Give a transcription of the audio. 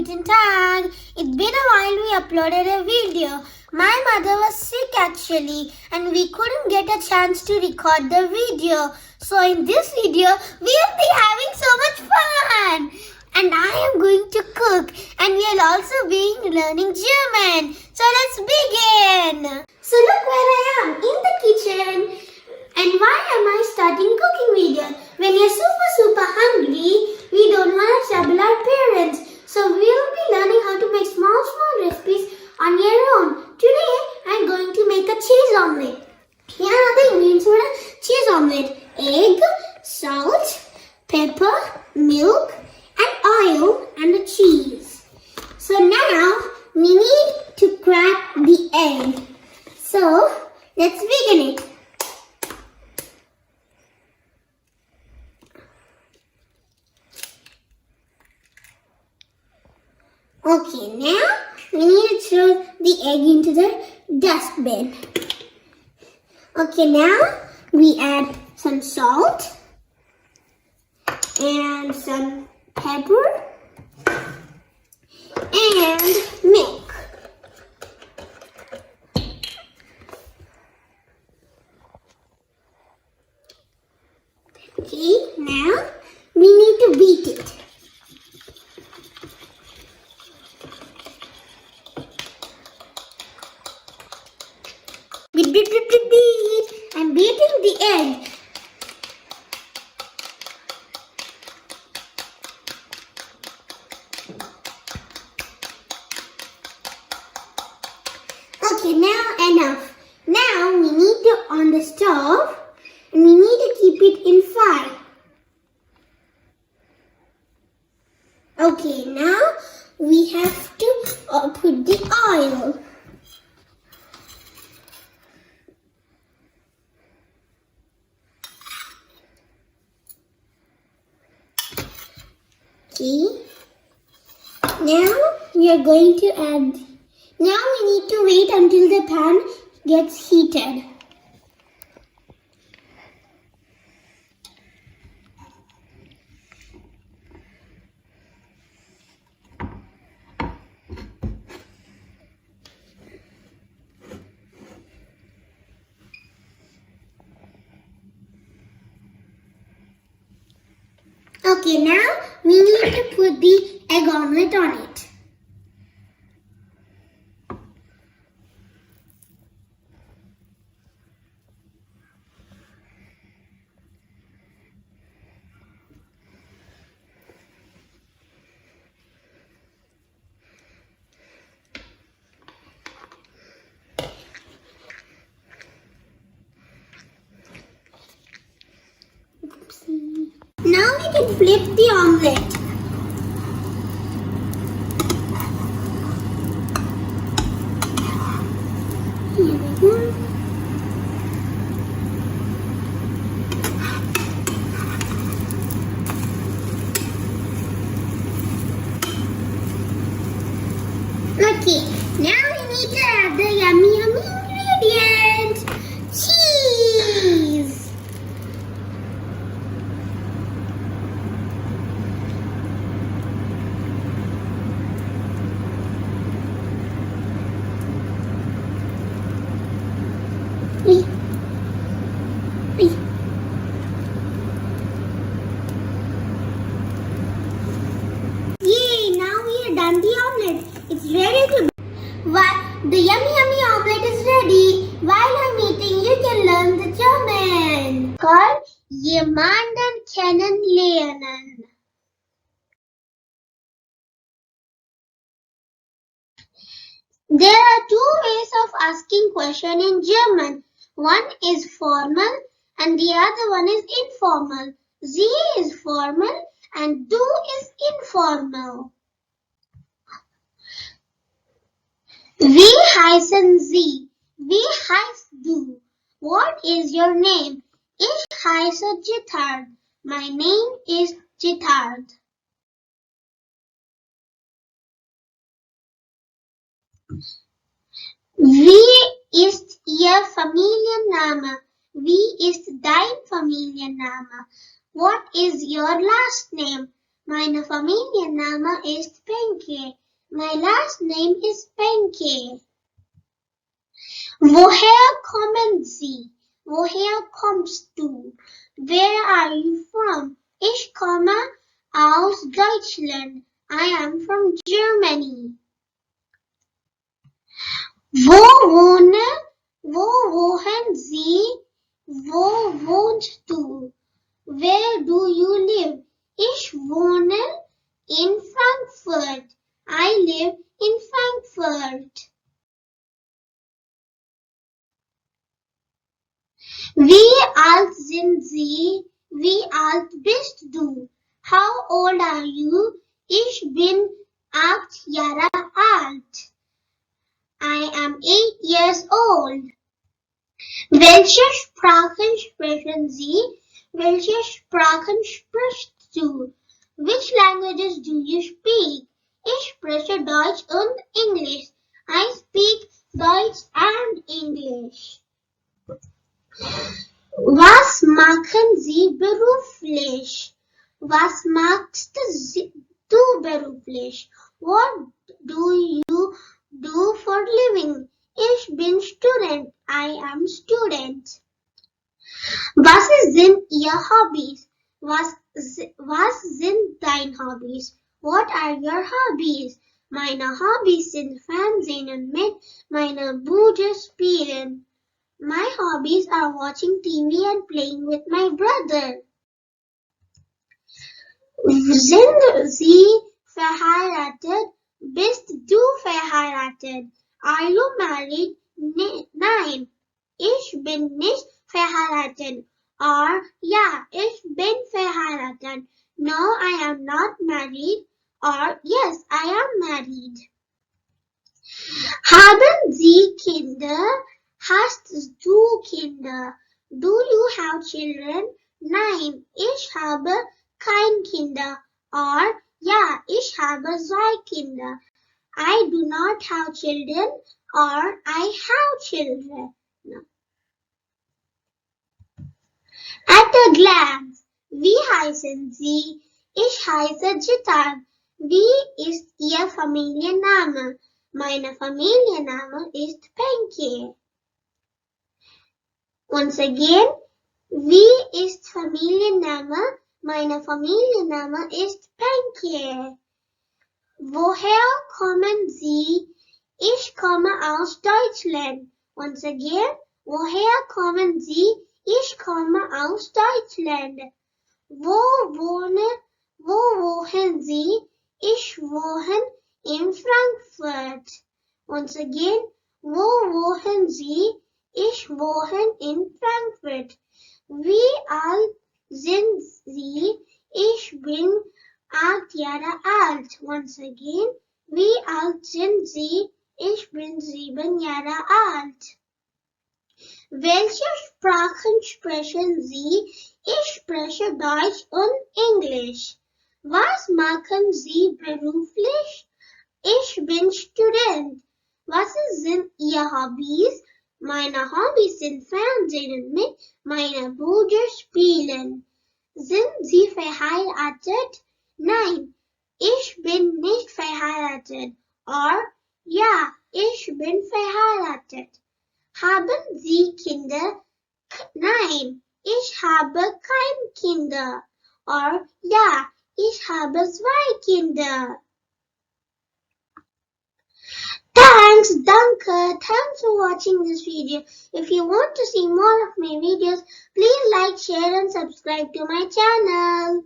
Guten Tag. It's been a while we uploaded a video. My mother was sick actually and we couldn't get a chance to record the video. So in this video, we'll be having so much fun. And I am going to cook and we'll also be learning German. So let's begin. So look where I am, in the kitchen. And why am I starting cooking video? When you're super hungry, we don't want to trouble our parents. So we'll be learning how to make small recipes on your own. Today, I'm going to make a cheese omelette. Here are the ingredients for a cheese omelette. Egg, salt, pepper, milk, and oil, and the cheese. So now, we need to crack the egg. So, let's begin it. Okay, now we need to throw the egg into the dustbin. Okay, now we add some salt and some pepper and milk. Okay, now we need to beat it. Beat. I'm beating the egg. Okay, now enough. Now we need to on the stove and we need to keep it in fire. Okay, now we have to put the oil. Okay. Now we are going to add. Now we need to wait until the pan gets heated. Okay, now we need to put the egg omelette on it. Oopsie. Now we can flip the omelette. Here we go. Okay, now we need to add the yummy ingredient. Cheese. Yay, now we are done the omelette. It's ready to be. The yummy omelette is ready. While I'm eating, you can learn the German. Called jemanden kennenlernen. There are two ways of asking question in German. One is formal and the other one is informal. Sie is formal and du is informal. Wie heißen Sie? Wie heißt du? What is your name? Ich heiße Gitard. My name is Gitard. Wie ist Ihr Familienname? Wie ist dein Familienname? What is your last name? Meine Familienname ist Benke. My last name is Benke. Woher kommen Sie? Woher kommst du? Where are you from? Ich komme aus Deutschland. I am from Germany. Wo wohnen Sie? Wo wohnst du? Where do you live? Ich wohne in Frankfurt. I live in Frankfurt. Wie alt sind Sie? Wie alt bist du? How old are you? Ich bin 8 Jahre alt. I am 8 years old. Welche Sprachen sprechen Sie? Welche Sprachen sprichst du? Which languages do you speak? Ich spreche Deutsch und English. I speak Deutsch and English. Was machen Sie beruflich? Was machst du beruflich? What do you do for living? Ich bin Student. I am student. Was sind Ihr Hobbys? Was sind deine Hobbys? What are your hobbies? Meine Hobbys sind Fernsehen und mit meiner Brüder spielen. My hobbies are watching TV and playing with my brother. Sind Sie verheiratet? Bist du verheiratet? Are you married? Nein, ich bin nicht verheiratet. Or, ja, ich bin verheiratet. No, I am not married. Or, yes, I am married. Haben Sie Kinder? Hast du Kinder? Do you have children? Nein, ich habe kein Kinder. Or, ja, ich habe 2 Kinder. I do not have children. Or, I have children. No. At a glance. Wie heißen Sie? Ich heiße Jitan. Wie ist Ihr Familienname? Meine Familienname ist Penke. Once again, wie ist Familienname? Meine Familienname ist Penke. Woher kommen Sie? Ich komme aus Deutschland. Once again, woher kommen Sie? Ich komme aus Deutschland. Wo wohnen Sie? Ich wohne in Frankfurt. Once again, wo wohnen Sie? Ich wohne in Frankfurt. Wie alt sind Sie? Ich bin 8 Jahre alt. Once again, wie alt sind Sie? Ich bin 7 Jahre alt. Welche Sprachen sprechen Sie? Ich spreche Deutsch und Englisch. Was machen Sie beruflich? Ich bin Student. Was sind Ihre Hobbys? Meine Hobbys sind Fernsehen und mit meiner Brüder spielen. Sind Sie verheiratet? Nein, ich bin nicht verheiratet. Or, ja, ich bin verheiratet. Haben Sie Kinder? Nein, ich habe keine Kinder. Or, ja, ich habe 2 Kinder. Thanks for watching this video. If you want to see more of my videos, please like, share and subscribe to my channel.